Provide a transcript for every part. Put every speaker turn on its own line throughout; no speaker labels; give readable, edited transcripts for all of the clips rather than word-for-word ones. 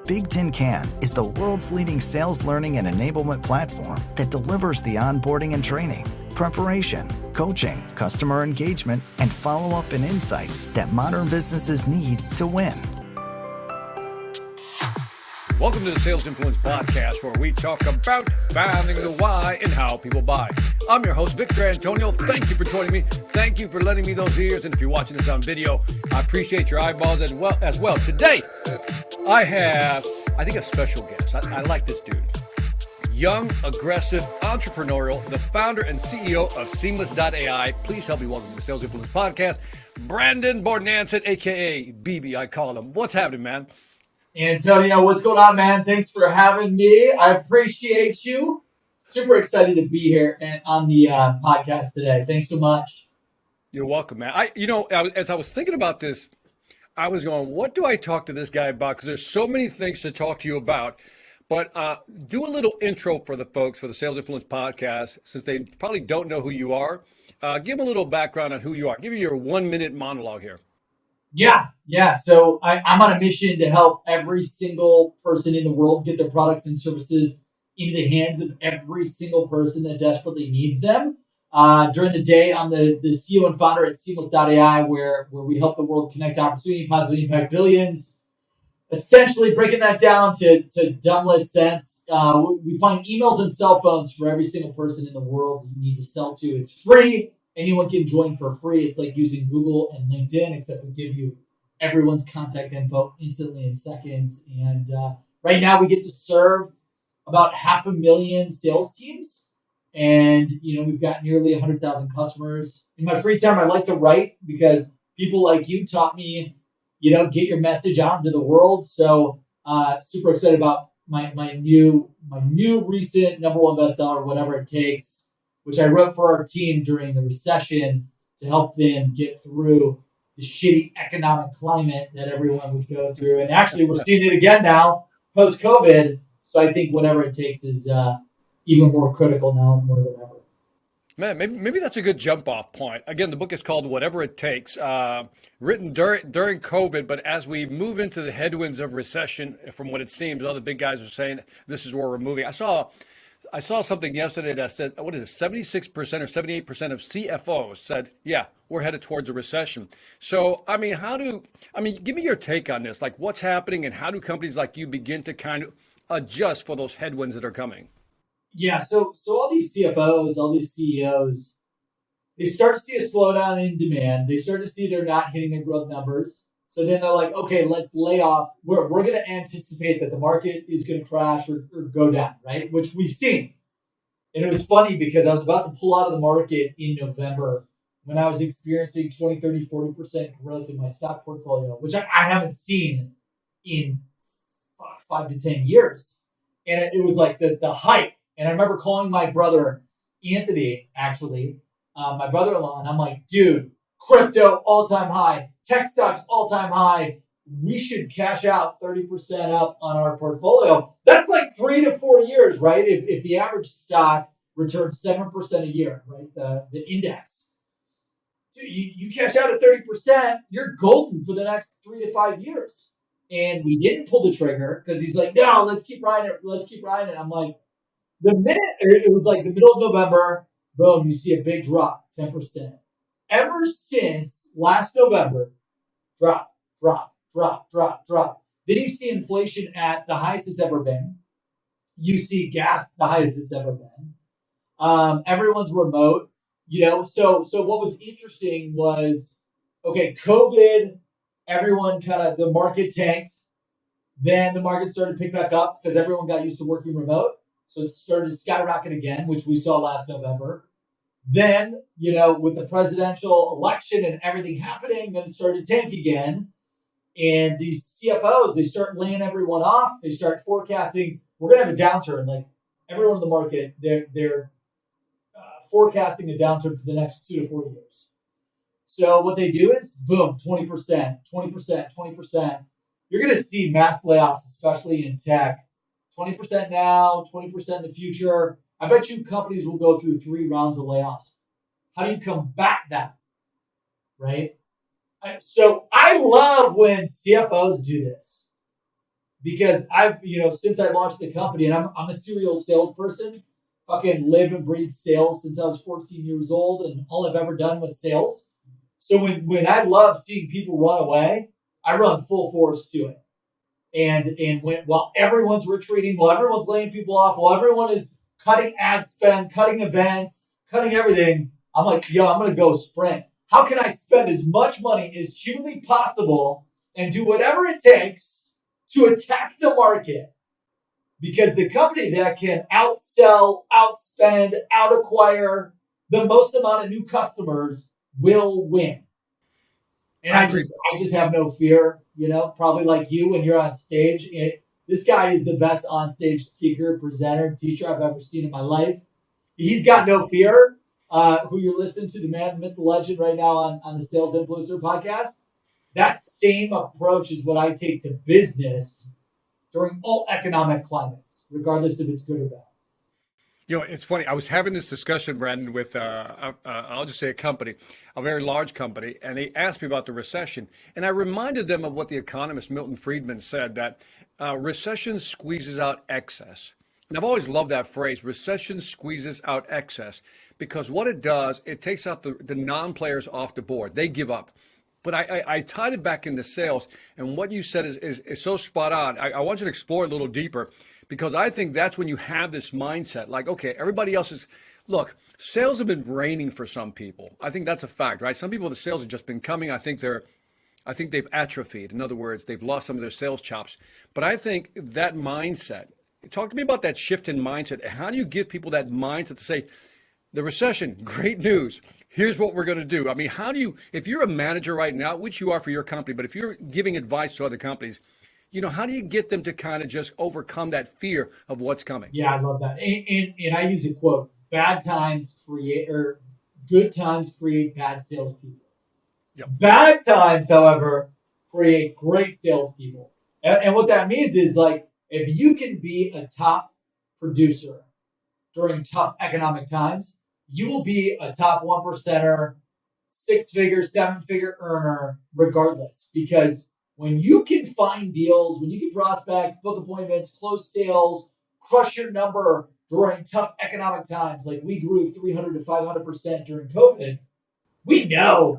Bigtincan is the world's leading sales learning and enablement platform that delivers the onboarding and training, preparation, coaching, customer engagement, and follow-up and insights that modern businesses need to win.
Welcome to the Sales Influence Podcast, where we talk about finding the why and how people buy. I'm your host, Victor Antonio. Thank you for joining me. Thank you for lending me those ears. And if you're watching this on video, I appreciate your eyeballs as well. Today, I have, a special guest. I like this dude. Young, aggressive, entrepreneurial, the founder and CEO of Seamless.ai. Please help me welcome to the Sales Influence Podcast, Brandon Bornancin, a.k.a. BB, I call him. What's happening, man?
Antonio, what's going on, man? Thanks for having me. I appreciate you. Super excited to be here and on the podcast today. Thanks so much.
You're welcome, man. As I was thinking about this, I was going, what do I talk to this guy about? Because there's so many things to talk to you about. But do a little intro for the folks for the Sales Influence Podcast, since they probably don't know who you are. Give them a little background on who you are. Give me your 1 minute monologue here.
Yeah. So I'm on a mission to help every single person in the world get their products and services into the hands of every single person that desperately needs them. During the day, I'm the CEO and founder at Seamless.ai, where we help the world connect opportunity, positively impact billions. Essentially breaking that down to dumbless sense, we find emails and cell phones for every single person in the world you need to sell to. It's free. Anyone can join for free. It's like using Google and LinkedIn, except we give you everyone's contact info instantly in seconds. And right now we get to serve about 500,000 sales teams. And, we've got nearly 100,000 customers. In my free time, I like to write because people like you taught me, get your message out into the world. So super excited about my new recent number one bestseller, Whatever It Takes, which I wrote for our team during the recession to help them get through the shitty economic climate that everyone would go through. And actually, we're seeing it again now, post-COVID. So I think Whatever It Takes is even more critical now more than ever.
Man, maybe that's a good jump-off point. Again, the book is called Whatever It Takes, written during COVID, but as we move into the headwinds of recession, from what it seems, all the big guys are saying this is where we're moving. I saw something yesterday that said, 76% or 78% of CFOs said, yeah, we're headed towards a recession. So, give me your take on this. Like, what's happening and how do companies like you begin to kind of adjust for those headwinds that are coming?
Yeah, so all these CFOs, all these CEOs, they start to see a slowdown in demand. They start to see they're not hitting their growth numbers. So then they're like, okay, let's lay off. We're going to anticipate that the market is going to crash or go down, right? Which we've seen. And it was funny because I was about to pull out of the market in November when I was experiencing 20, 30, 40% growth in my stock portfolio, which I haven't seen in 5 to 10 years. And it was like the hype. And I remember calling my brother, Anthony, actually, my brother-in-law, and I'm like, dude, crypto all-time high, tech stocks all-time high. We should cash out 30% up on our portfolio. That's like 3 to 4 years, right? If the average stock returns 7% a year, right? The index. So you cash out at 30%, you're golden for the next 3 to 5 years. And we didn't pull the trigger because he's like, no, let's keep riding it. I'm like, the minute it was like the middle of November, boom, you see a big drop, 10%. Ever since last November, drop. Then you see inflation at the highest it's ever been. You see gas the highest it's ever been. Everyone's remote, So what was interesting was, okay, COVID, everyone the market tanked. Then the market started to pick back up because everyone got used to working remote. So it started to skyrocket again, which we saw last November. Then, with the presidential election and everything happening, then it started to tank again. And these CFOs, they start laying everyone off. They start forecasting, we're going to have a downturn. Like everyone in the market, they're forecasting a downturn for the next 2 to 4 years. So what they do is, boom, 20%. You're going to see mass layoffs, especially in tech. 20% now, 20% in the future. I bet you companies will go through 3 rounds of layoffs. How do you combat that? Right? So I love when CFOs do this because I've, since I launched the company, and I'm a serial salesperson, fucking live and breathe sales since I was 14 years old, and all I've ever done was sales. So when I love seeing people run away, I run full force to it. And while everyone's retreating, while everyone's laying people off, while everyone is cutting ad spend, cutting events, cutting everything, I'm like, I'm going to go sprint. How can I spend as much money as humanly possible and do whatever it takes to attack the market? Because the company that can outsell, outspend, outacquire the most amount of new customers will win. And I just have no fear, probably like you when you're on stage. This guy is the best on stage speaker, presenter, teacher I've ever seen in my life. He's got no fear. Who you're listening to, the man, the myth, the legend right now on the Sales Influencer podcast. That same approach is what I take to business during all economic climates, regardless if it's good or bad.
It's funny. I was having this discussion, Brandon, with, I'll just say a company, a very large company, and they asked me about the recession. And I reminded them of what the economist Milton Friedman said, that recession squeezes out excess. And I've always loved that phrase, recession squeezes out excess, because what it does, it takes out the non-players off the board. They give up. But I tied it back into sales, and what you said is so spot on. I want you to explore it a little deeper, because I think that's when you have this mindset, like, okay, everybody else is, look, sales have been raining for some people. I think that's a fact, right? Some people, the sales have just been coming. I think they've atrophied. In other words, they've lost some of their sales chops. But I think that mindset, talk to me about that shift in mindset. How do you give people that mindset to say, the recession, great news. Here's what we're going to do. I mean, how do you, if you're a manager right now, which you are for your company, but if you're giving advice to other companies, how do you get them to kind of just overcome that fear of what's coming?
Yeah, I love that. And I use a quote, good times create bad salespeople. Yep. Bad times, however, create great salespeople. And what that means is, like, if you can be a top producer during tough economic times, you will be a top 1%er, 6-figure, 7-figure earner regardless. Because when you can find deals, when you can prospect, book appointments, close sales, crush your number during tough economic times, like we grew 300 to 500% during COVID, we know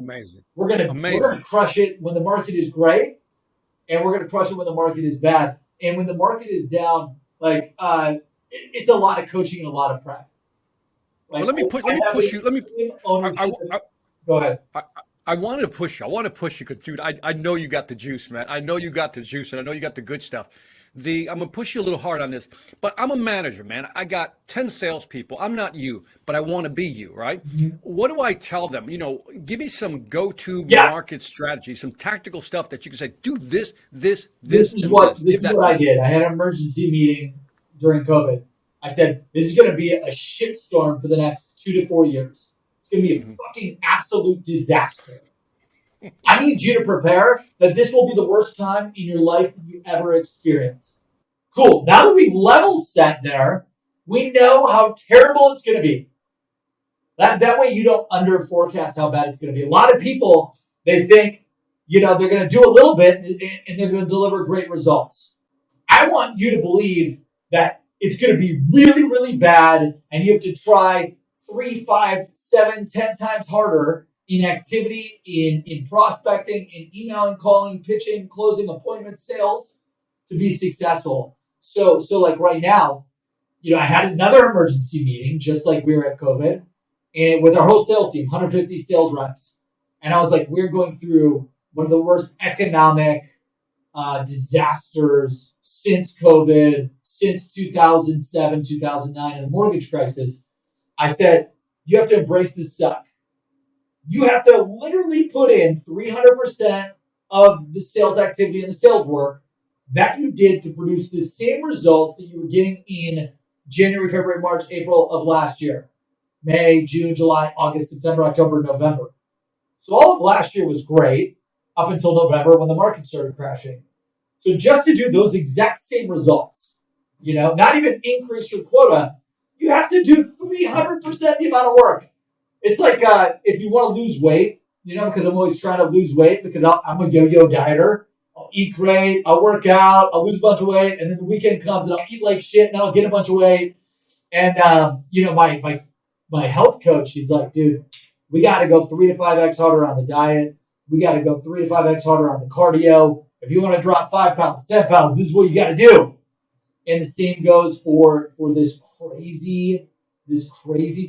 we're gonna crush it when the market is great, and we're gonna crush it when the market is bad. And when the market is down, like it's a lot of coaching and a lot of prep.
Like, well, let me push you.
Go ahead.
I wanted to push you. I want to push you because, dude, I know you got the juice, man. I know you got the juice, and I know you got the good stuff. I'm going to push you a little hard on this, but I'm a manager, man. I got 10 salespeople. I'm not you, but I want to be you, right? Mm-hmm. What do I tell them? Give me some go-to market strategy, some tactical stuff that you can say, do this. This is what
I did. I had an emergency meeting during COVID. I said, this is going to be a shitstorm for the next 2 to 4 years. It's going to be a fucking absolute disaster. I need you to prepare that this will be the worst time in your life you ever experience. Cool. Now that we've level set there, we know how terrible it's going to be. That way you don't under forecast how bad it's going to be. A lot of people, they think, they're going to do a little bit and they're going to deliver great results. I want you to believe that it's going to be really, really bad and you have to try 3, 5, 7, 10 times harder in activity, in prospecting, in emailing, calling, pitching, closing appointments, sales to be successful. So like right now, I had another emergency meeting, just like we were at COVID, and with our whole sales team, 150 sales reps. And I was like, we're going through one of the worst economic disasters since COVID, since 2007, 2009, and the mortgage crisis. I said, you have to embrace this suck. You have to literally put in 300% of the sales activity and the sales work that you did to produce the same results that you were getting in January, February, March, April of last year. May, June, July, August, September, October, November. So all of last year was great up until November when the market started crashing. So just to do those exact same results, not even increase your quota, you have to do 300% the amount of work. It's like if you want to lose weight, because I'm always trying to lose weight because I'm a yo-yo dieter. I'll eat great, I'll work out, I'll lose a bunch of weight, and then the weekend comes and I'll eat like shit and I'll get a bunch of weight. And my health coach, he's like, dude, we got to go 3 to 5x harder on the diet. We got to go 3 to 5x harder on the cardio. If you want to drop 5 pounds, 10 pounds, this is what you got to do. And the same goes for this crazy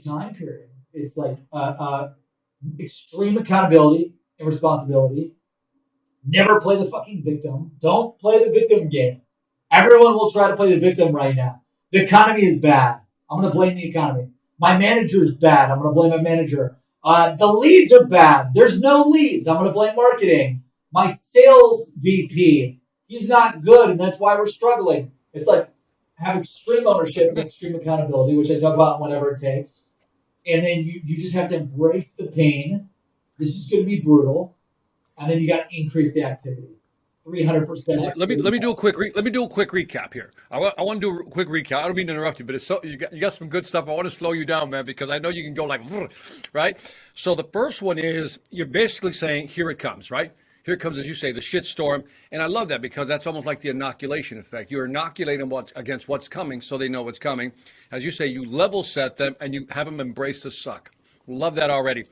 time period. It's like extreme accountability and responsibility. Never play the fucking victim. Don't play the victim game. Everyone will try to play the victim right now. The economy is bad. I'm going to blame the economy. My manager is bad. I'm going to blame my manager. The leads are bad. There's no leads. I'm going to blame marketing. My sales VP, he's not good, and that's why we're struggling. It's like have extreme ownership and extreme accountability, which I talk about whenever it takes. And then you just have to embrace the pain. This is going to be brutal. And then you got to increase the activity. 300%.
So let me do a quick recap here. I want to do a quick recap. I don't mean to interrupt you, but it's so you got some good stuff. I want to slow you down, man, because I know you can go like, right? So the first one is you're basically saying, here it comes, right? Here it comes, as you say, the shit storm. And I love that because that's almost like the inoculation effect. You're inoculating against what's coming so they know what's coming. As you say, you level set them and you have them embrace the suck. Love that already.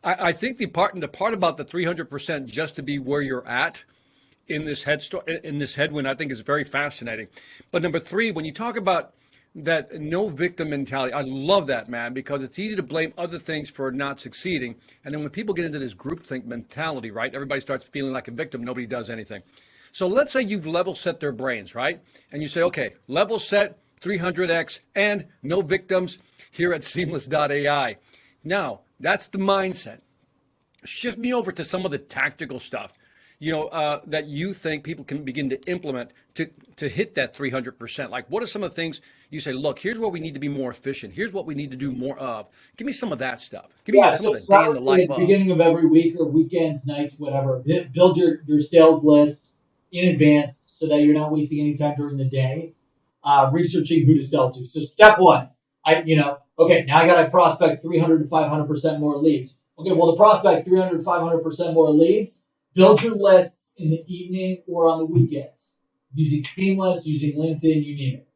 I think the part about the 300% just to be where you're at in this headwind, I think is very fascinating. But number 3, when you talk about that no victim mentality, I love that, man, because it's easy to blame other things for not succeeding. And then when people get into this groupthink mentality, right, everybody starts feeling like a victim. Nobody does anything. So let's say you've level set their brains, right? And you say, okay, level set 300x and no victims here at Seamless.ai. Now, that's the mindset. Shift me over to some of the tactical stuff, that you think people can begin to implement to hit that 300%. Like, what are some of the things you say, look, here's where we need to be more efficient. Here's what we need to do more of. Give me some of that stuff. Give me some of the day in the life
at the beginning of every week or weekends, nights, whatever. Build your sales list in advance so that you're not wasting any time during the day researching who to sell to. So step 1, okay, now I got to prospect 300 to 500% more leads. Okay, well, to prospect 300 to 500% more leads, build your lists in the evening or on the weekends using Seamless, using LinkedIn, you name it.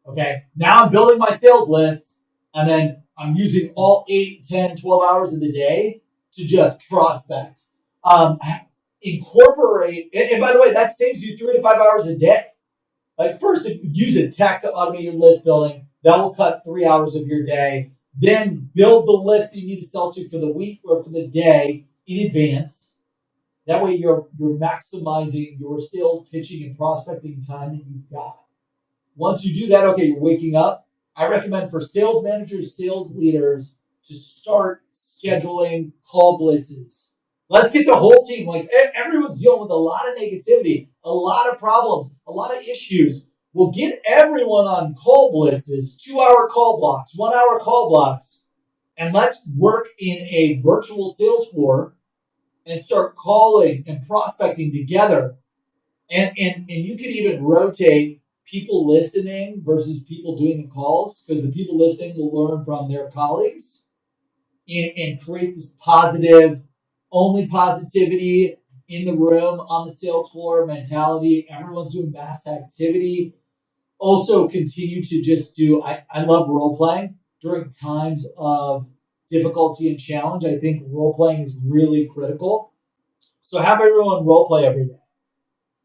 Okay, now I'm building my sales list and then I'm using all 8, 10, 12 hours of the day to just prospect. Incorporate, and by the way, that saves you 3 to 5 hours a day. Like first, if you use a tech to automate your list building, that will cut 3 hours of your day. Then build the list that you need to sell to for the week or for the day in advance. That way you're maximizing your sales pitching and prospecting time that you've got. Once you do that, okay, you're waking up. I recommend for sales managers, sales leaders to start scheduling call blitzes. Let's get the whole team, like everyone's dealing with a lot of negativity, a lot of problems, a lot of issues. We'll get everyone on call blitzes, 2-hour call blocks, 1-hour call blocks, and let's work in a virtual sales floor and start calling and prospecting together. And you can even rotate people listening versus people doing the calls because the people listening will learn from their colleagues and create this positive, only positivity in the room on the sales floor mentality. Everyone's doing mass activity. Also continue to just do, I love role playing during times of difficulty and challenge. I think role playing is really critical. So have everyone role play every day.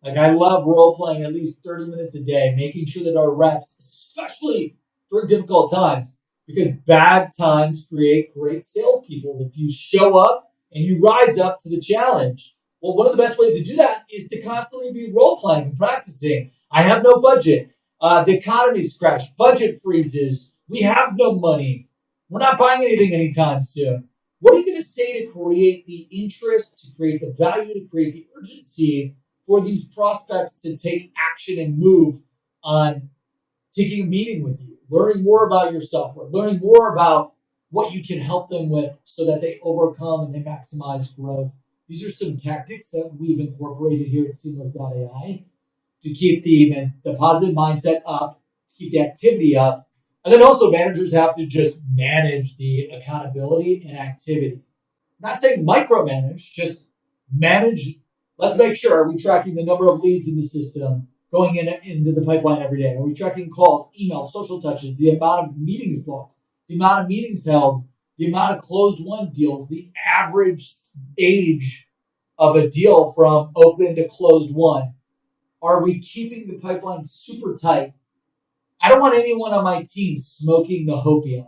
Like I love role playing at least 30 minutes a day, making sure that our reps, especially during difficult times, because bad times create great salespeople. If you show up and you rise up to the challenge, well, one of the best ways to do that is to constantly be role playing and practicing. I have no budget. The economy's crashed. Budget freezes. We have no money. We're not buying anything anytime soon. What are you going to say to create the interest, to create the value, to create the urgency for these prospects to take action and move on taking a meeting with you, learning more about your software, learning more about what you can help them with so that they overcome and they maximize growth? These are some tactics that we've incorporated here at Seamless.ai to keep the positive mindset up, to keep the activity up. And then also managers have to just manage the accountability and activity. I'm not saying micromanage, just manage let's make sure, are we tracking the number of leads in the system going into the pipeline every day? Are we tracking calls, emails, social touches, the amount of meetings booked, the amount of meetings held, the amount of closed won deals, the average age of a deal from open to closed won? Are we keeping the pipeline super tight? I don't want anyone on my team smoking the hopium.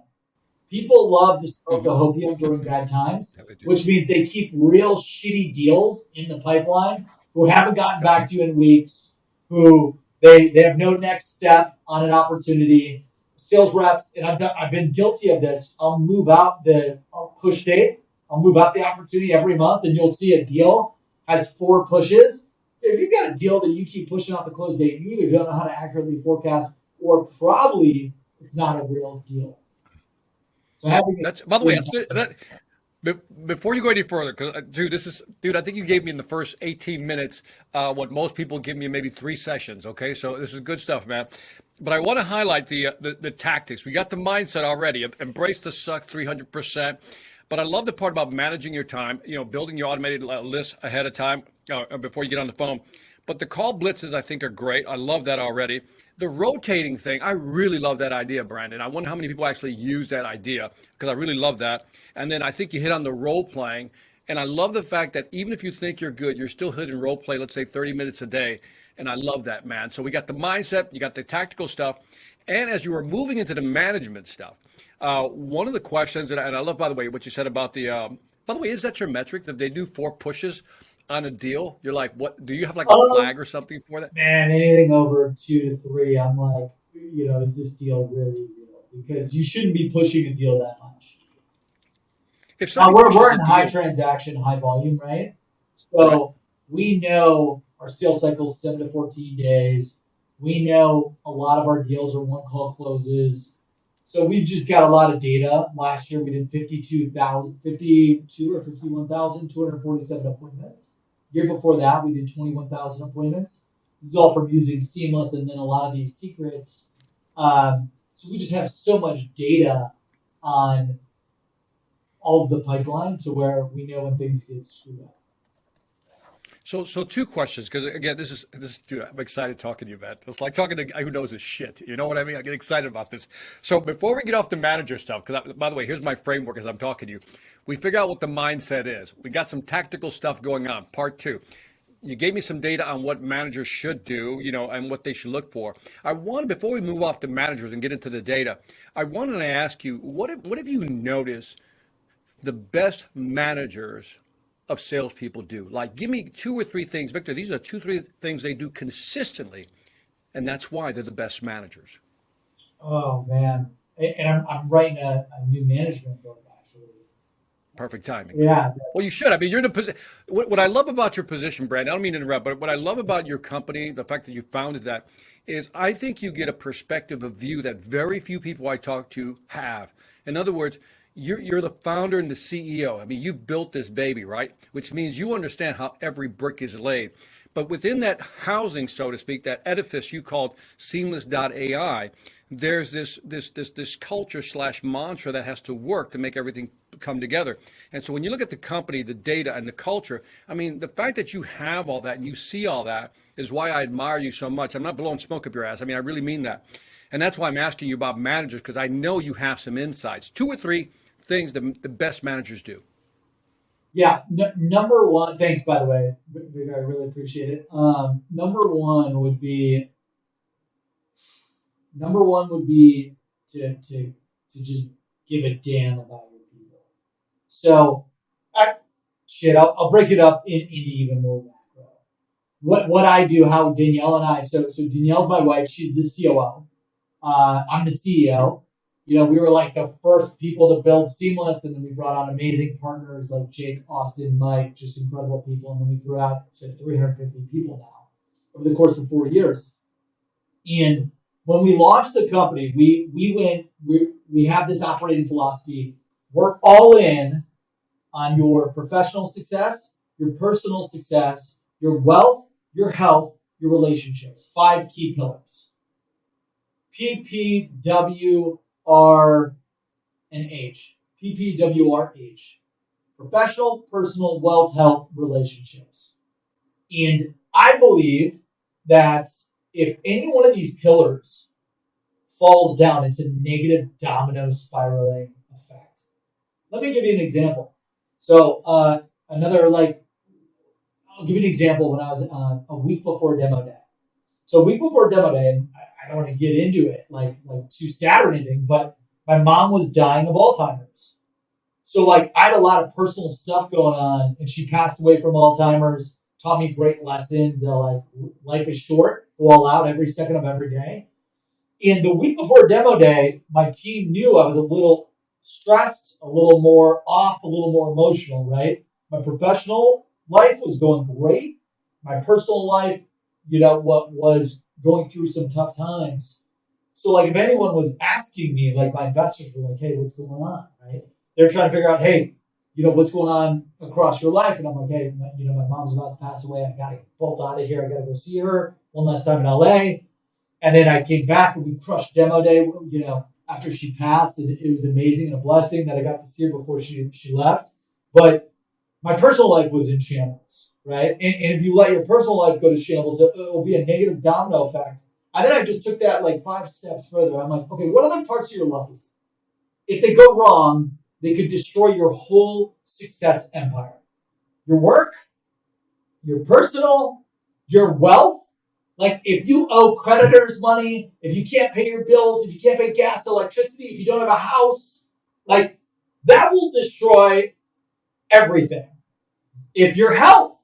People love to smoke the hopium during bad times,
Yeah, they do.
which means they keep real shitty deals in the pipeline who haven't gotten
Got
back to you in weeks, who they have no next step on an opportunity. Sales reps, and I've been guilty of this. I'll push date. I'll move out the opportunity every month, and you'll see a deal has 4 pushes. If you've got a deal that you keep pushing out the close date, you either don't know how to accurately forecast, or probably it's not a real deal. So having
That's, by the way, before you go any further, because dude, I think you gave me in the first 18 minutes what most people give me in maybe 3 sessions. Okay, so this is good stuff, man. But I want to highlight the tactics. We got the mindset already. Embrace the suck 300%. But I love the part about managing your time. Building your automated list ahead of time before you get on the phone. But the call blitzes, I think, are great. I love that already. The rotating thing, I really love that idea, Brandon. I wonder how many people actually use that idea, because I really love that. And then I think you hit on the role playing. And I love the fact that even if you think you're good, you're still hitting role play, let's say 30 minutes a day. And I love that, man. So we got the mindset, you got the tactical stuff. And as you were moving into the management stuff, one of the questions, and I love, by the way, what you said about by the way, is that your metric, that they do 4 pushes on a deal? You're like, what, do you have like a flag or something for that?
Man, anything over 2 to 3, I'm like, is this deal really real? Because you shouldn't be pushing a deal that much.
If somebody
We're
pushes
in
a
high
deal,
transaction, high volume, right?
right?
So we know our sales cycle is 7 to 14 days. We know a lot of our deals are one call closes. So we've just got a lot of data. Last year we did 52 or 51,247 appointments. Year before that we did 21,000 appointments. This is all from using Seamless and then a lot of these secrets. So we just have so much data on all of the pipeline to where we know when things get screwed up.
So 2 questions, because again, this is dude, I'm excited talking to you, man. It's like talking to a guy who knows his shit. You know what I mean? I get excited about this. So before we get off the manager stuff, because by the way, here's my framework as I'm talking to you. We figure out what the mindset is. We got some tactical stuff going on. Part 2. You gave me some data on what managers should do, and what they should look for. Before we move off the managers and get into the data, I wanted to ask you, what have you noticed the best managers of salespeople do? Like, give me 2 or 3 things, Victor. These are 2 or 3 things they do consistently, and that's why they're the best managers.
Oh man, and I'm writing a new management book actually.
Perfect timing.
Yeah,
Well, you should. I mean, you're in a position. What I love about your position, Brandon, I don't mean to interrupt, but what I love about your company, the fact that you founded that, is I think you get a perspective, a view that very few people I talk to have. In other words, you're the founder and the CEO. I mean, you built this baby, right? Which means you understand how every brick is laid. But within that housing, so to speak, that edifice you called Seamless.ai, there's this culture / mantra that has to work to make everything come together. And so when you look at the company, the data, and the culture, I mean, the fact that you have all that and you see all that is why I admire you so much. I'm not blowing smoke up your ass. I mean, I really mean that. And that's why I'm asking you about managers, because I know you have some insights. 2 or 3 things the best managers do.
Yeah, number one. Thanks, by the way, Vic, I really appreciate it. Number one would be to just give a damn about your people. So, I'll break it up into even more macro. What I do, how Danielle and I. So Danielle's my wife. She's the COO. I'm the CEO. We were like the first people to build Seamless, and then we brought on amazing partners like Jake, Austin, Mike, just incredible people. And then we grew out to 350 people now over the course of 4 years. And when we launched the company, we have this operating philosophy. We're all in on your professional success, your personal success, your wealth, your health, your relationships. 5 key pillars. PPWR and H. PPWRH. Professional, personal, wealth, health, relationships. And I believe that if any one of these pillars falls down, it's a negative domino spiraling effect. Let me give you an example. So I'll give you an example when I was a week before demo day. So a week before demo day, and I don't want to get into it like too sad or anything, but my mom was dying of Alzheimer's. So I had a lot of personal stuff going on, and she passed away from Alzheimer's. Taught me a great lesson to life is short, go all out every second of every day. And the week before demo day, my team knew I was a little stressed, a little more off, a little more emotional, right? My professional life was going great. My personal life, what was going through some tough times. So if anyone was asking me, my investors were like, hey, what's going on, right? They're trying to figure out, hey, what's going on across your life? And I'm like, hey, my mom's about to pass away. I got to bolt out of here. I got to go see her one last time in LA. And then I came back and we crushed demo day, after she passed. And it was amazing and a blessing that I got to see her before she left. But my personal life was in shambles, right? And if you let your personal life go to shambles, it will be a negative domino effect. And then I just took that 5 steps further. I'm like, okay, what other parts of your life, if they go wrong, they could destroy your whole success empire? Your work, your personal, your wealth. If you owe creditors money, if you can't pay your bills, if you can't pay gas, electricity, if you don't have a house, that will destroy everything. If your health,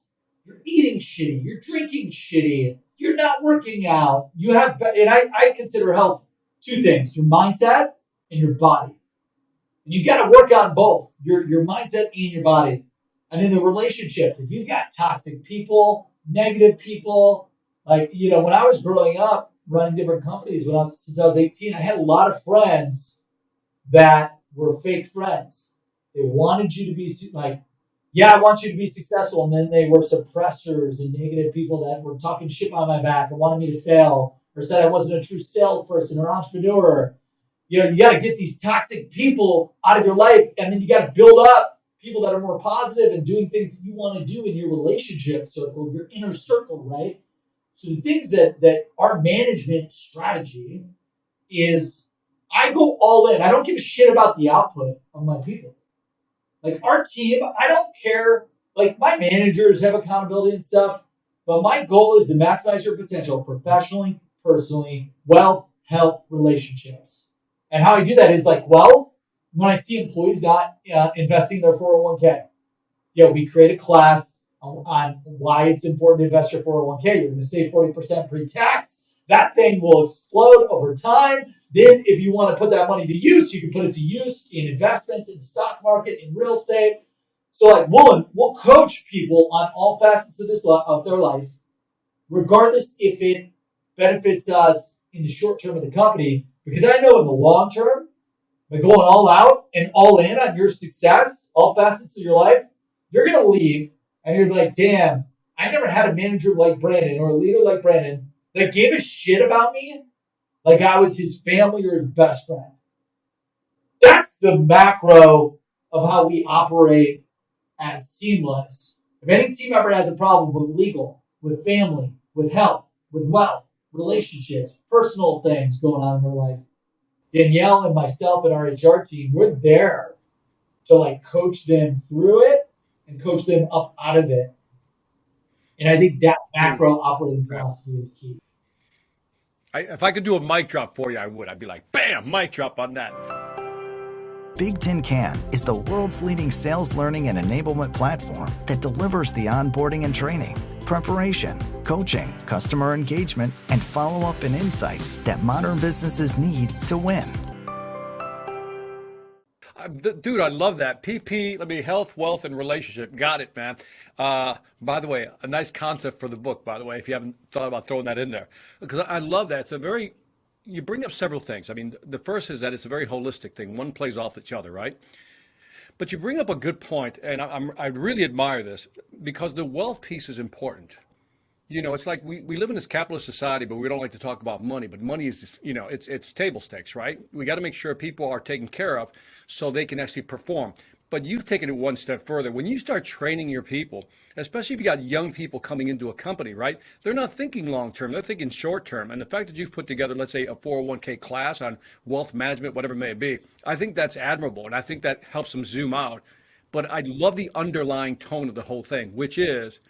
you're eating shitty, you're drinking shitty, you're not working out, and I consider health 2 things: your mindset and your body. And you got to work on both, your mindset and your body. And then the relationships. If you've got toxic people, negative people, when I was growing up running different companies since I was 18, I had a lot of friends that were fake friends. They wanted you to be I want you to be successful. And then they were suppressors and negative people that were talking shit behind my back and wanted me to fail, or said I wasn't a true salesperson or entrepreneur. You got to get these toxic people out of your life, and then you got to build up people that are more positive and doing things that you want to do in your relationship circle, your inner circle, right? So the things that our management strategy is, I go all in. I don't give a shit about the output of my people. Our team, I don't care. My managers have accountability and stuff, but my goal is to maximize your potential professionally, personally, wealth, health, relationships. And how I do that is wealth, when I see employees not investing in their 401k. We create a class on why it's important to invest your 401k. You're going to save 40% pre-tax. That thing will explode over time. Then if you want to put that money to use, you can put it to use in investments, in the stock market, in real estate. So we'll coach people on all facets of their life, regardless if it benefits us in the short term of the company. Because I know in the long term, by going all out and all in on your success, all facets of your life, you're going to leave and you're like, damn, I never had a manager like Brandon or a leader like Brandon that gave a shit about me like I was his family or his best friend. That's the macro of how we operate at Seamless. If any team ever has a problem with legal, with family, with health, with wealth, relationships, personal things going on in their life, Danielle and myself and our HR team, we're there to coach them through it and coach them up out of it. And I think that macro operating philosophy is key.
If I could do a mic drop for you, I would. I'd be like, bam, mic drop on that.
bigtincan is the world's leading sales learning and enablement platform that delivers the onboarding and training, preparation, coaching, customer engagement, and follow-up and insights that modern businesses need to win.
Dude, I love that. health, wealth, and relationship. Got it, man. By the way, a nice concept for the book, by the way, if you haven't thought about throwing that in there. Because I love that. You bring up several things. I mean, the first is that it's a very holistic thing. One plays off each other, right? But you bring up a good point, and I really admire this, because the wealth piece is important. It's like we live in this capitalist society, but we don't like to talk about money. But money is just, it's table stakes, right? We got to make sure people are taken care of so they can actually perform. But you've taken it one step further. When you start training your people, especially if you got young people coming into a company, right? They're not thinking long term, they're thinking short term. And the fact that you've put together, let's say, a 401k class on wealth management, whatever it may be, I think that's admirable. And I think that helps them zoom out. But I love the underlying tone of the whole thing, which is,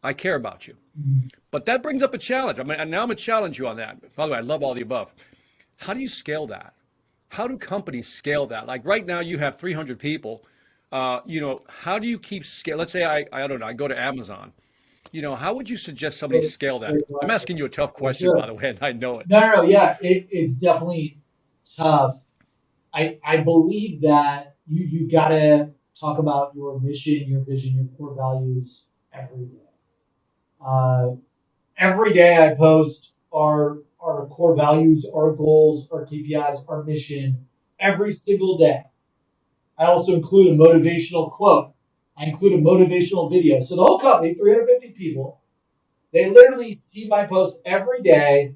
I care about you. But that brings up a challenge. I mean, and now I'm going to challenge you on that. By the way, I love all the above. How do you scale that? How do companies scale that? Like right now, you have 300 people. How do you keep scale? Let's say I don't know, I go to Amazon. How would you suggest somebody scale that? I'm asking you a tough question,
Sure.
by the way, and I know it.
No, yeah, it's definitely tough. I believe that you gotta talk about your mission, your vision, your core values every day. Every day I post our core values, our goals, our KPIs, our mission every single day. I also include a motivational quote. I include a motivational video. So the whole company, 350 people, they literally see my post every day,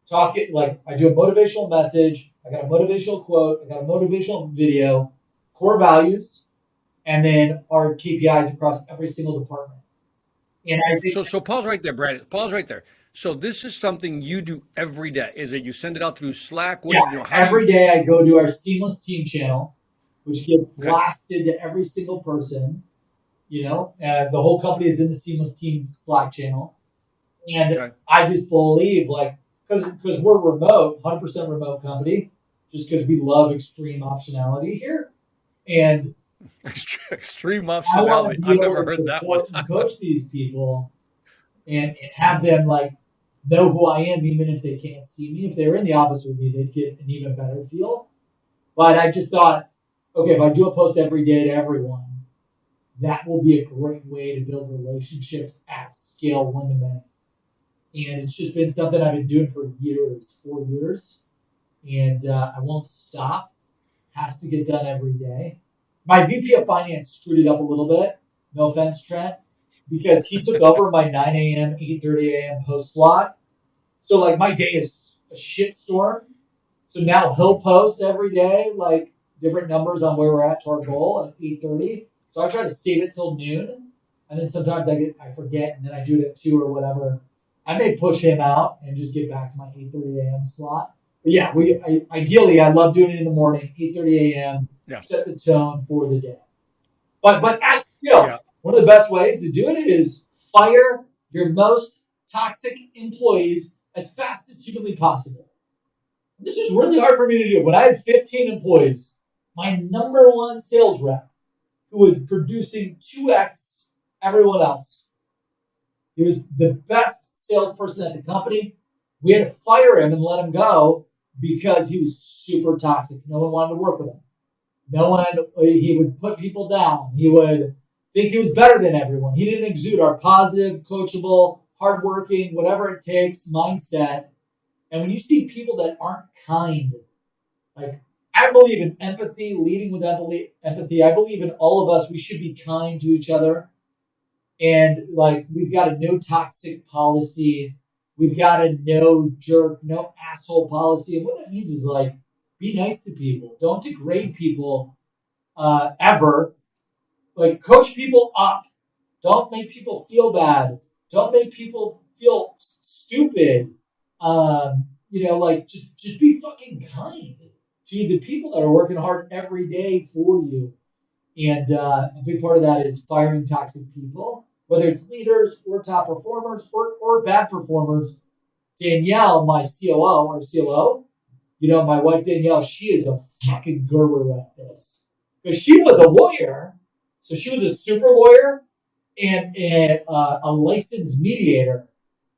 talking like I do a motivational message, I got a motivational quote, I got a motivational video, core values, and then our KPIs across every single department. And I think
So pause right there, Brandon. Pause right there. So this is something you do every day. Is it you send it out through Slack? What
yeah,
do you know? How do
every
you?
day I go to our Seamless team channel, which gets
Okay.
blasted to every single person. The whole company is in the Seamless team Slack channel. And
Okay.
I just believe, like, because we're remote, 100% remote company, just because we love extreme optionality here. And
Extreme
I want
optionality.
to be
I've
able
never
to
heard that one.
support and coach these people and have them, like, know who I am, even if they can't see me. If they were in the office with me, they'd get an even better feel. But I just thought, okay, if I do a post every day to everyone, that will be a great way to build relationships at scale, one to many. And it's just been something I've been doing for years, 4 years, and I won't stop. Has to get done every day. My VP of Finance screwed it up a little bit. No offense, Trent, because he took over my 9 a.m., 8:30 a.m. post slot. So like my day is a shitstorm. So now he'll post every day, like different numbers on where we're at to our goal at 8:30. So I try to save it till noon, and then sometimes I forget, and then I do it at 2 or whatever. I may push him out and just get back to my 8:30 a.m. slot. But yeah, ideally I love doing it in the morning, 8:30 a.m.
Yeah.
Set the tone for the day. But at scale,
Yeah.
one of the best ways to do it is fire your most toxic employees as fast as humanly possible. This was really hard for me to do. When I had 15 employees, my number one sales rep, who was producing 2x everyone else, he was the best salesperson at the company. We had to fire him and let him go because he was super toxic. No one wanted to work with him. He would put people down. He would think he was better than everyone. He didn't exude our positive, coachable, hardworking, whatever it takes mindset. And when you see people that aren't kind, like I believe in empathy, leading with empathy. I believe in all of us. We should be kind to each other. And like we've got a no toxic policy. We've got a no jerk, no asshole policy. And what that means is like be nice to people. Don't degrade people ever. Like coach people up. Don't make people feel bad. Don't make people feel stupid. Like just be fucking kind to the people that are working hard every day for you. And a big part of that is firing toxic people, whether it's leaders or top performers or bad performers. Danielle, my COO, my wife Danielle, she is a fucking guru at this. Because she was a lawyer, so she was a super lawyer and a licensed mediator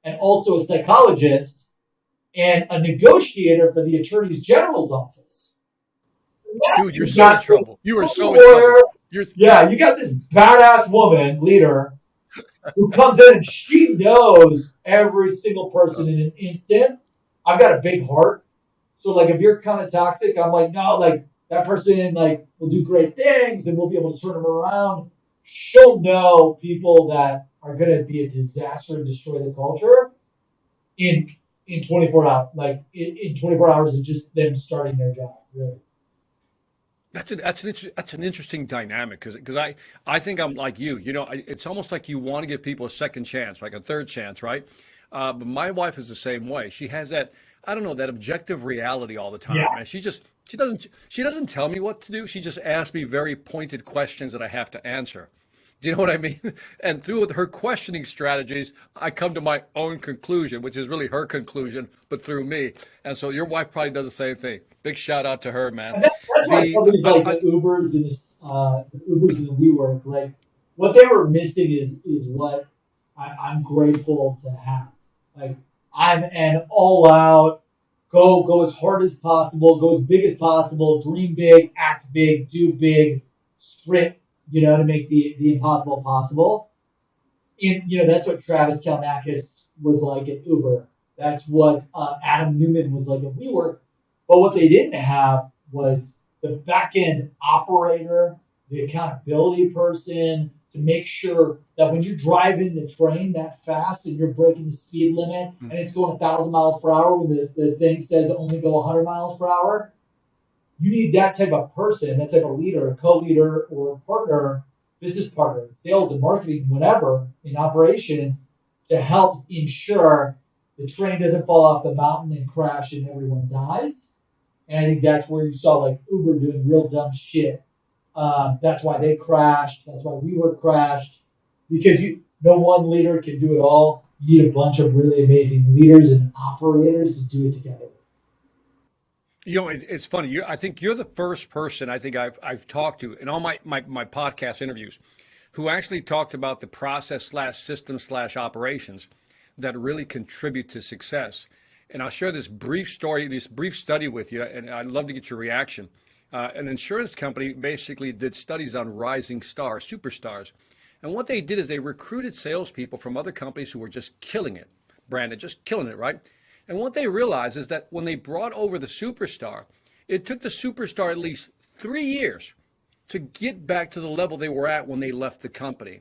and also a psychologist and a negotiator for the Attorney General's office.
Dude, you're
You
so in
got
trouble. You are
this
so in
lawyer,
trouble. You're
you got this badass woman, leader, who comes in and she knows every single person in an instant. I've got a big heart. So like if you're kind of toxic, I'm like, no, like that person like will do great things and we'll be able to turn them around. She'll know people that are gonna be a disaster and destroy the culture in 24 hours. Like in 24 hours of just them starting their job, really.
That's an interesting dynamic because I think I'm like you. It's almost like you want to give people a second chance, like a third chance, right? But my wife is the same way. She has that, I don't know, that objective reality all the
Yeah.
time, and she doesn't tell me what to do. She just asks me very pointed questions that I have to answer. Do you know what I mean? And through her questioning strategies, I come to my own conclusion, which is really her conclusion, but through me. And so your wife probably does the same thing. Big shout out to her, man.
And that's why
The
companies like
I,
the Ubers and the WeWork, like what they were missing is what I'm grateful to have. Like I'm an all out, go as hard as possible, go as big as possible, dream big, act big, do big, sprint, to make the impossible possible. And that's what Travis Kalanickis was like at Uber. That's what Adam Newman was like at WeWork. But what they didn't have was the back end operator, the accountability person to make sure that when you're driving the train that fast and you're breaking the speed limit and it's going 1,000 miles per hour when the thing says only go 100 miles per hour, you need that type of person, that type of leader, a co-leader or a partner, business partner, sales and marketing, whatever, in operations to help ensure the train doesn't fall off the mountain and crash and everyone dies. And I think that's where you saw like Uber doing real dumb shit. That's why they crashed. That's why WeWork crashed. Because no one leader can do it all. You need a bunch of really amazing leaders and operators to do it together.
it's funny. I think you're the first person I think I've talked to in all my podcast interviews who actually talked about the process slash system slash operations that really contribute to success. And I'll share this brief story, this brief study with you, and I'd love to get your reaction. An insurance company basically did studies on rising stars, superstars. And what they did is they recruited salespeople from other companies who were just killing it, Brandon, just killing it, right? And what they realized is that when they brought over the superstar, it took the superstar at least 3 years to get back to the level they were at when they left the company.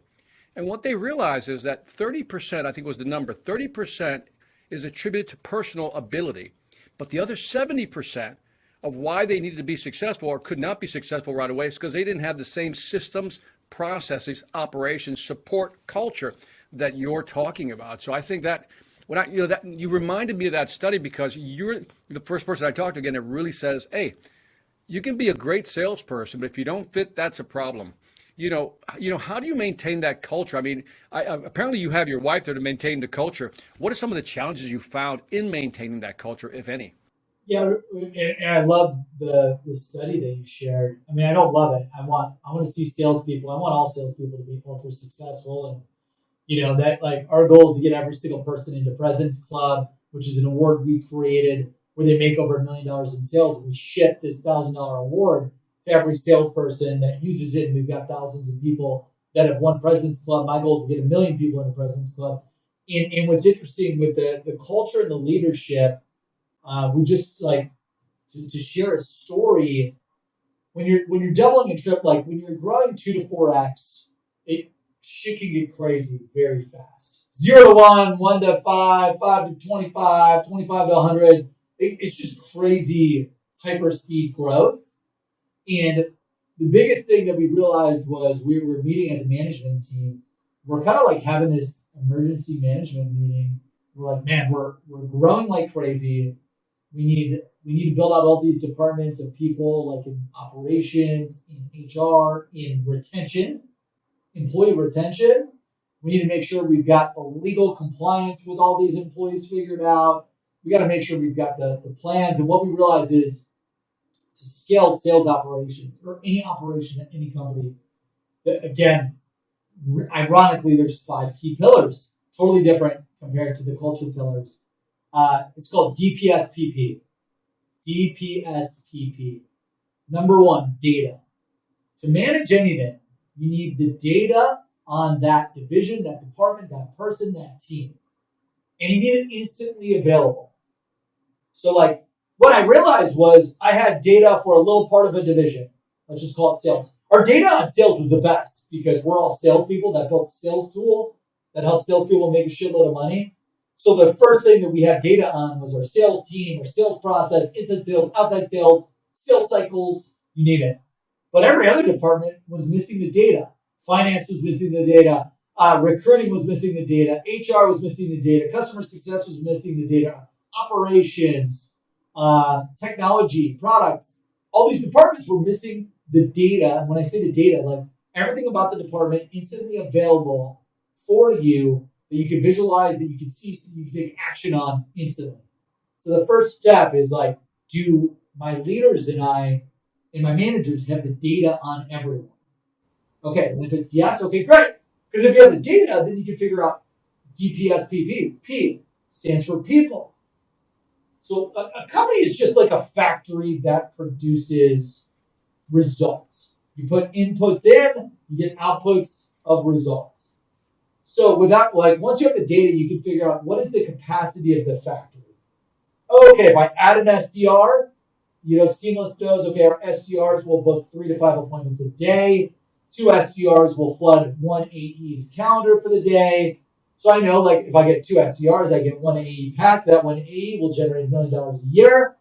And what they realized is that 30%, I think was the number, 30% is attributed to personal ability. But the other 70% of why they needed to be successful or could not be successful right away is because they didn't have the same systems, processes, operations, support, culture that you're talking about. So I think that that you reminded me of that study because you're the first person I talked to again that really says, hey, you can be a great salesperson, but if you don't fit, that's a problem. How do you maintain that culture? I mean, apparently you have your wife there to maintain the culture. What are some of the challenges you found in maintaining that culture, if any?
Yeah, and I love the study that you shared. I mean, I don't love it. I want to see salespeople. I want all salespeople to be ultra successful, and that like our goal is to get every single person into President's Club, which is an award we created where they make over $1 million in sales, and we ship this $1,000 award to every salesperson that uses it. And we've got thousands of people that have won President's Club. My goal is to get 1 million people into President's Club. And what's interesting with the culture and the leadership, we just like to share a story. When you're doubling and trip, like when you're growing 2 to 4x, shit can get crazy very fast. 0 to 1, 1 to 5, 5 to 25, 25 to 100. It's just crazy hyper speed growth. And the biggest thing that we realized was we were meeting as a management team. We're kind of like having this emergency management meeting. We're like, man, we're growing like crazy. We need to build out all these departments of people, like in operations, in HR, in retention, employee retention. We need to make sure we've got the legal compliance with all these employees figured out. We got to make sure we've got the plans. And what we realize is to scale sales operations or any operation at any company, that again, ironically, there's 5 key pillars, totally different compared to the culture pillars. It's called DPSPP. DPSPP. Number 1, data. To manage anything, you need the data on that division, that department, that person, that team. And you need it instantly available. So like what I realized was I had data for a little part of a division. Let's just call it sales. Our data on sales was the best because we're all salespeople that built a sales tool that helps salespeople make a shitload of money. So the first thing that we had data on was our sales team, our sales process, inside sales, outside sales, sales cycles, you name it. But every other department was missing the data. Finance was missing the data. Recruiting was missing the data. HR was missing the data. Customer success was missing the data. Operations, technology, products. All these departments were missing the data. And when I say the data, like everything about the department instantly available for you that you can visualize, that you can see, so you can take action on instantly. So the first step is like, do my leaders and I and my managers have the data on everyone? Okay, and if it's yes, okay, great. Because if you have the data, then you can figure out DPSPP. P stands for people. So a company is just like a factory that produces results. You put inputs in, you get outputs of results. So without, like, once you have the data, you can figure out what is the capacity of the factory. Okay, if I add an SDR, Seamless knows, okay, our SDRs will book 3 to 5 appointments a day. 2 SDRs will flood 1 AE's calendar for the day. So I know, like, if I get 2 SDRs, I get 1 AE packed. That 1 AE will generate $1 million a year.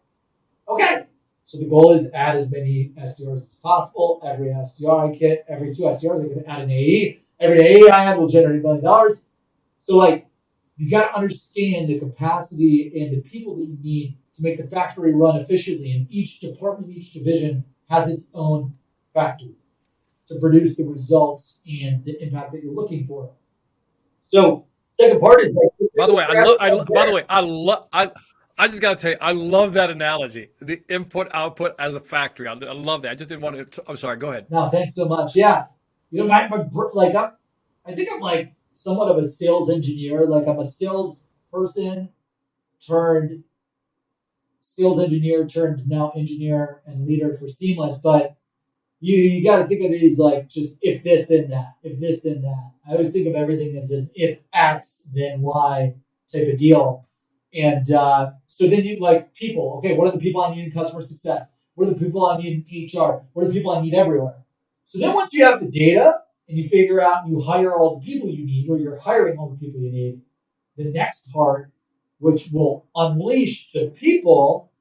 Okay, so the goal is add as many SDRs as possible. Every SDR I get, every 2 SDRs, I can add an AE. Every AE I add will generate $1 million. So, like, you got to understand the capacity and the people that you need to make the factory run efficiently. And each department, each division has its own factory to produce the results and the impact that you're looking for. So, second part is like,
By the way, I just gotta tell you, I love that analogy. The input output as a factory. I love that. I just didn't want to. I'm sorry. Go ahead.
No, thanks so much. Yeah, my like I think I'm like somewhat of a sales engineer. Like I'm a salesperson turned sales engineer turned now engineer and leader for Seamless. But you got to think of these like just if this then that, if this then that. I always think of everything as an if X then Y type of deal. And so then you like people. Okay, what are the people I need in customer success? What are the people I need in HR? What are the people I need everywhere? So then once you have the data and you figure out and you hire all the people you need, or you're hiring all the people you need, the next part, which will unleash the people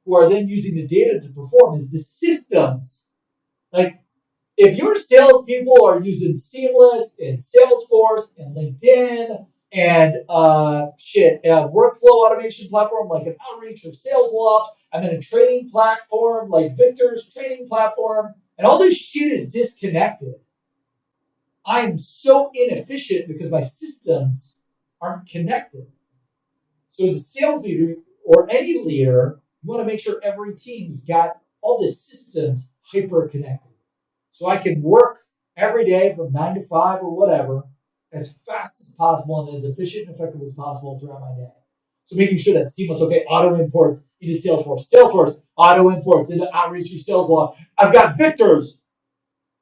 who are then using the data to perform, is the systems. Like, if your salespeople are using Seamless and Salesforce and LinkedIn and workflow automation platform like an Outreach or SalesLoft, and then a training platform like Victor's training platform, and all this shit is disconnected, I am so inefficient because my systems aren't connected. So as a sales leader or any leader, you want to make sure every team's got all the systems hyper connected. So I can work every day from 9 to 5 or whatever as fast as possible and as efficient and effective as possible throughout my day. So making sure that Seamless, okay, auto imports into Salesforce. Salesforce auto imports into Outreach or SalesLoft. I've got Victor's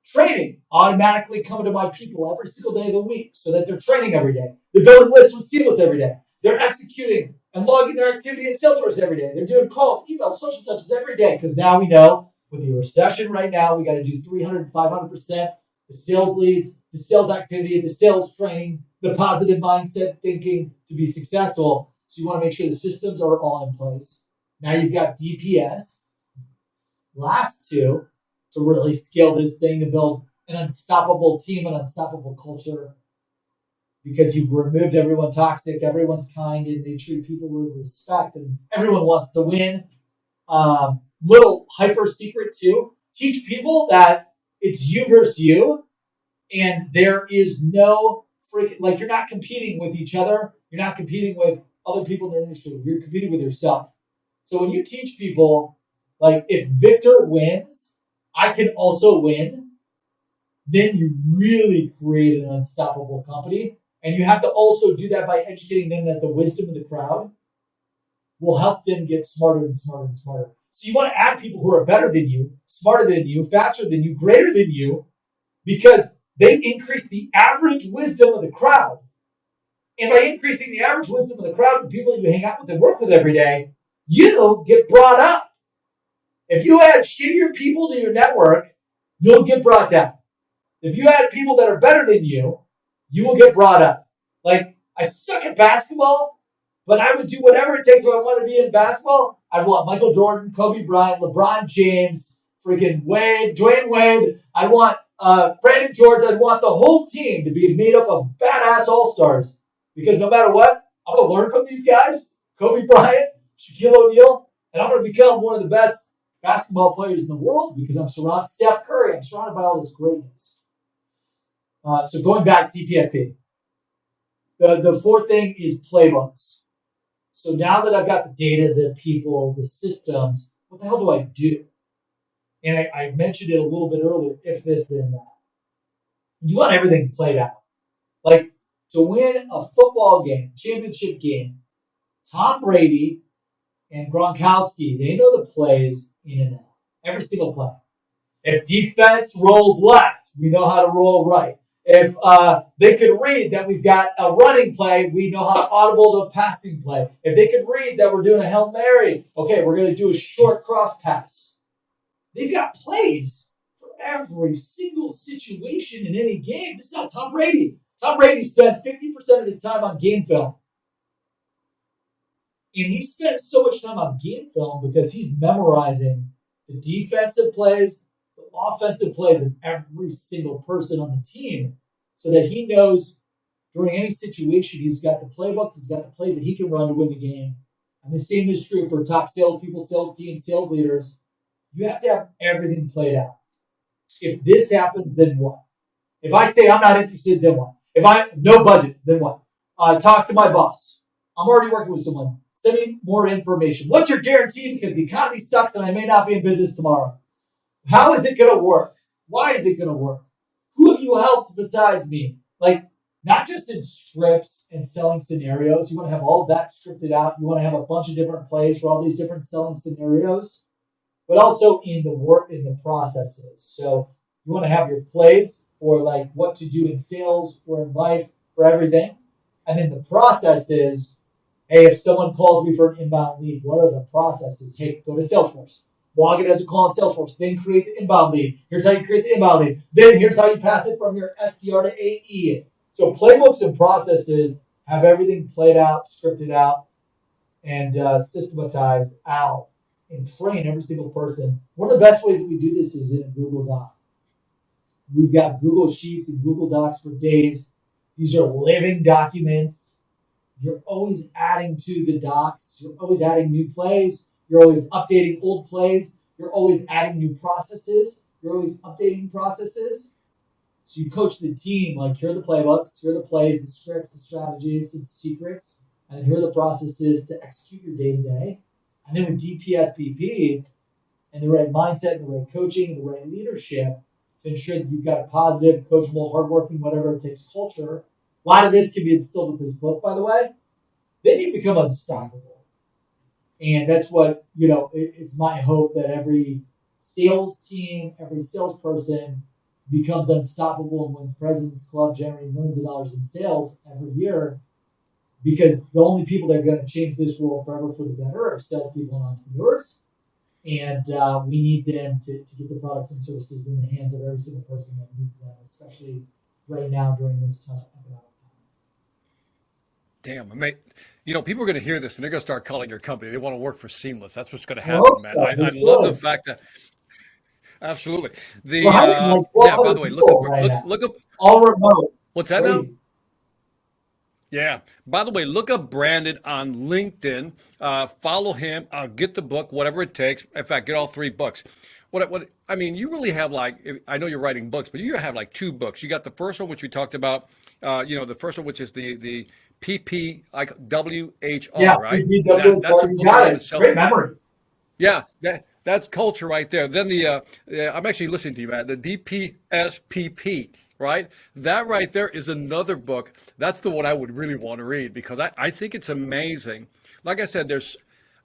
training automatically coming to my people every single day of the week so that they're training every day. They're building lists with Seamless every day. They're executing and logging their activity in Salesforce every day. They're doing calls, emails, social touches every day because now we know with the recession right now, we got to do 300, 500%. The sales leads, the sales activity, the sales training, the positive mindset thinking to be successful. So you want to make sure the systems are all in place. Now you've got DPS. Last two, to really scale this thing to build an unstoppable team, an unstoppable culture, because you've removed everyone toxic, everyone's kind, and they treat people with respect, and everyone wants to win. Little hyper secret too, teach people that it's you versus you, and there is no like you're not competing with each other, you're not competing with other people in the industry, you're competing with yourself. So when you teach people, like if Victor wins, I can also win, then you really create an unstoppable company. And you have to also do that by educating them that the wisdom of the crowd will help them get smarter and smarter and smarter. So you want to add people who are better than you, smarter than you, faster than you, greater than you, because they increase the average wisdom of the crowd. And by increasing the average wisdom of the crowd, the people you hang out with and work with every day, you'll get brought up. If you add shittier people to your network, you'll get brought down. If you add people that are better than you, you will get brought up. Like, I suck at basketball, but I would do whatever it takes if I want to be in basketball. I want Michael Jordan, Kobe Bryant, LeBron James, freaking Wade, Dwayne Wade. I want Brandon George. I want the whole team to be made up of badass all-stars. Because no matter what, I'm going to learn from these guys, Kobe Bryant, Shaquille O'Neal, and I'm going to become one of the best basketball players in the world because I'm surrounded, Steph Curry, I'm surrounded by all this greatness. So going back to DPSP, the fourth thing is playbooks. So now that I've got the data, the people, the systems, what the hell do I do? And I mentioned it a little bit earlier, if this, then that. You want everything played out. Like, to win a football game, championship game, Tom Brady and Gronkowski, they know the plays in and out. Every single play. If defense rolls left, we know how to roll right. If they could read that we've got a running play, we know how to audible to a passing play. If they could read that we're doing a Hail Mary, okay, we're going to do a short cross pass. They've got plays for every single situation in any game. This is how Tom Brady spends 50% of his time on game film. And he spends so much time on game film because he's memorizing the defensive plays, the offensive plays of every single person on the team so that he knows during any situation he's got the playbook, he's got the plays that he can run to win the game. And the same is true for top salespeople, sales teams, sales leaders. You have to have everything played out. If this happens, then what? If I say I'm not interested, then what? If I no budget, then what? Talk to my boss. I'm already working with someone. Send me more information. What's your guarantee? Because the economy sucks and I may not be in business tomorrow. How is it going to work? Why is it going to work? Who have you helped besides me? Like, not just in scripts and selling scenarios. You want to have all of that scripted out. You want to have a bunch of different plays for all these different selling scenarios, but also in the work, in the processes. So you want to have your plays for like what to do in sales or in life for everything. And then the process is, hey, if someone calls me for an inbound lead, what are the processes? Hey, go to Salesforce. Log it as a call in Salesforce. Then create the inbound lead. Here's how you create the inbound lead. Then here's how you pass it from your SDR to AE. So playbooks and processes have everything played out, scripted out, and systematized out and train every single person. One of the best ways that we do this is in a Google Doc. We've got Google Sheets and Google Docs for days. These are living documents. You're always adding to the docs. You're always adding new plays. You're always updating old plays. You're always adding new processes. You're always updating processes. So you coach the team, like, here are the playbooks, here are the plays, the scripts, the strategies, the secrets, and here are the processes to execute your day-to-day. And then with DPSPP and the right mindset and the right coaching and the right leadership to ensure that you've got a positive, coachable, hardworking, whatever it takes culture. A lot of this can be instilled with this book, by the way. Then you become unstoppable. And that's what, it's my hope that every sales team, every salesperson becomes unstoppable and wins President's Club, generating millions of dollars in sales every year. Because the only people that are going to change this world forever for the better are salespeople and entrepreneurs. And we need them to get the products and services in the hands of every single person that needs them, especially right now during this tough economic time.
Damn, mate. People are going to hear this and they're going to start calling your company. They want to work for Seamless. That's what's going to happen, man. I love the fact that. Absolutely. By the way, look up
all remote.
What's that now? Yeah. By the way, look up Brandon on LinkedIn. Follow him. Get the book, whatever it takes. In fact, get all 3 books. You really have I know you're writing books, but you have 2 books. You got the first one, which we talked about. The first one, which is the PP, like WHR, right?
That's a book in itself. Great memory.
Yeah. That's culture right there. Then I'm actually listening to you, man. The DPSPP, right? That right there is another book. That's the one I would really want to read because I think it's amazing. Like I said, there's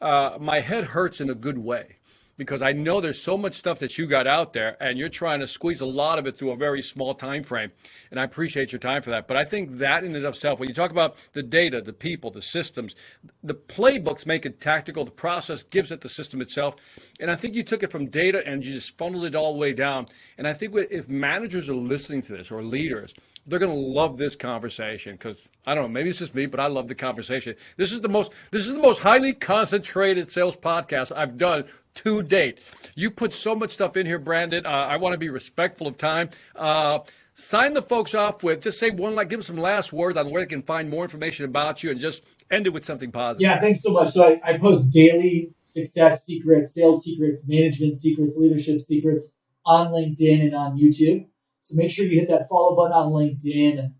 my head hurts in a good way because I know there's so much stuff that you got out there and you're trying to squeeze a lot of it through a very small time frame. And I appreciate your time for that. But I think that in and of itself, when you talk about the data, the people, the systems, the playbooks make it tactical. The process gives it the system itself. And I think you took it from data and you just funneled it all the way down. And I think if managers are listening to this or leaders, they're going to love this conversation because I don't know, maybe it's just me, but I love the conversation. This is the most highly concentrated sales podcast I've done to date. You put so much stuff in here, Brandon. I want to be respectful of time. Sign the folks off with, just say one, like, give them some last words on where they can find more information about you, and just end it with something positive.
Yeah, thanks so much. So I post daily success secrets, sales secrets, management secrets, leadership secrets on LinkedIn and on YouTube. So make sure you hit that follow button on LinkedIn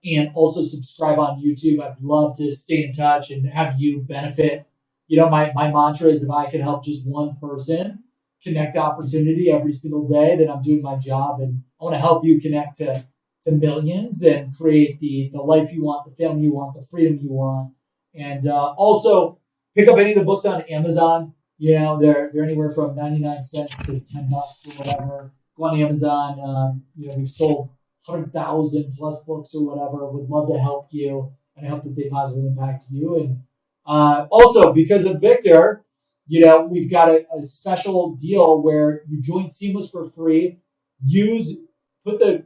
and also subscribe on YouTube. I'd love to stay in touch and have you benefit. You know, my mantra is if I can help just one person connect to opportunity every single day, then I'm doing my job. And I want to help you connect to millions and create the life you want, the family you want, the freedom you want. And also pick up any of the books on Amazon. You know, they're anywhere from 99 cents to $10 or whatever. Go on Amazon. You know, we've sold 100,000 plus books or whatever. Would love to help you, and I hope that they positively impact you. And also, because of Victor, you know, we've got a special deal where you join Seamless for free. Put the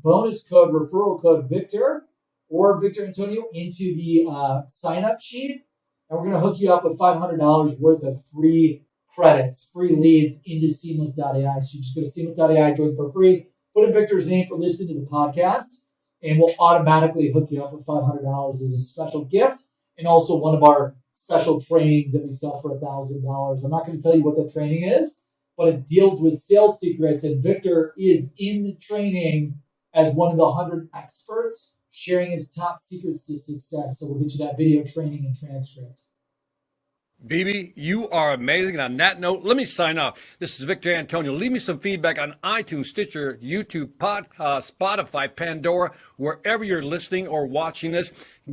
bonus code, referral code Victor or Victor Antonio into the sign-up sheet, and we're going to hook you up with $500 worth of free credits, free leads into Seamless.ai. So you just go to Seamless.ai, join for free, put in Victor's name for listening to the podcast, and we'll automatically hook you up with $500 as a special gift, and also one of our special trainings that we sell for $1,000. I'm not going to tell you what the training is, but it deals with sales secrets, and Victor is in the training as one of the 100 experts sharing his top secrets to success. So we'll get you that video training and transcript.
BB, you are amazing. And on that note, let me sign off. This is Victor Antonio. Leave me some feedback on iTunes, Stitcher, YouTube, Spotify, Pandora, wherever you're listening or watching this.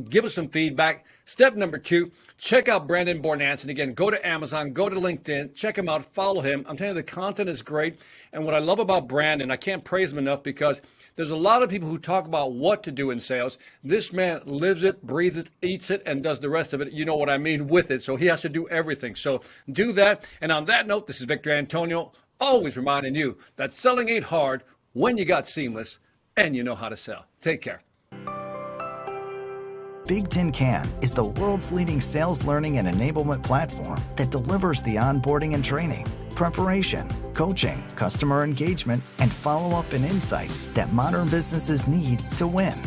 Give us some feedback. Step number 2, check out Brandon Bornancin. Again, go to Amazon, go to LinkedIn, check him out, follow him. I'm telling you, the content is great. And what I love about Brandon, I can't praise him enough, because there's a lot of people who talk about what to do in sales. This man lives it, breathes it, eats it, and does the rest of it. You know what I mean, with it. So he has to do everything. So do that. And on that note, this is Victor Antonio, always reminding you that selling ain't hard when you got Seamless and you know how to sell. Take care.
bigtincan is the world's leading sales learning and enablement platform that delivers the onboarding and training, preparation, coaching, customer engagement, and follow-up and insights that modern businesses need to win.